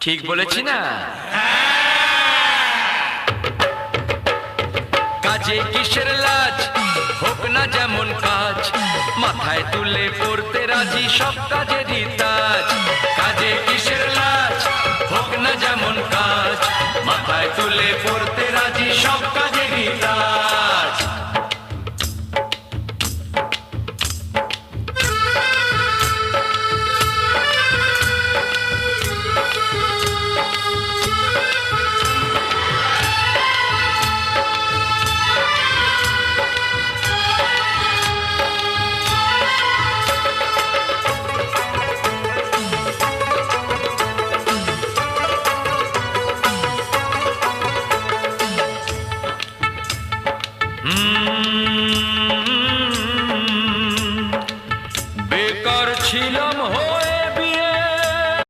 ঠিক বলেছি না? কাজে কিসের লাজ, হোক না যেমন কাজ, মাথায় তুলে পড়তে রাজি সব কাজেরই তাজ। কাজে কিসের লাজ, হোক না যেমন কাজ, মাথায় তুলে পড়তে রাজি সব কাজেরই তাজ।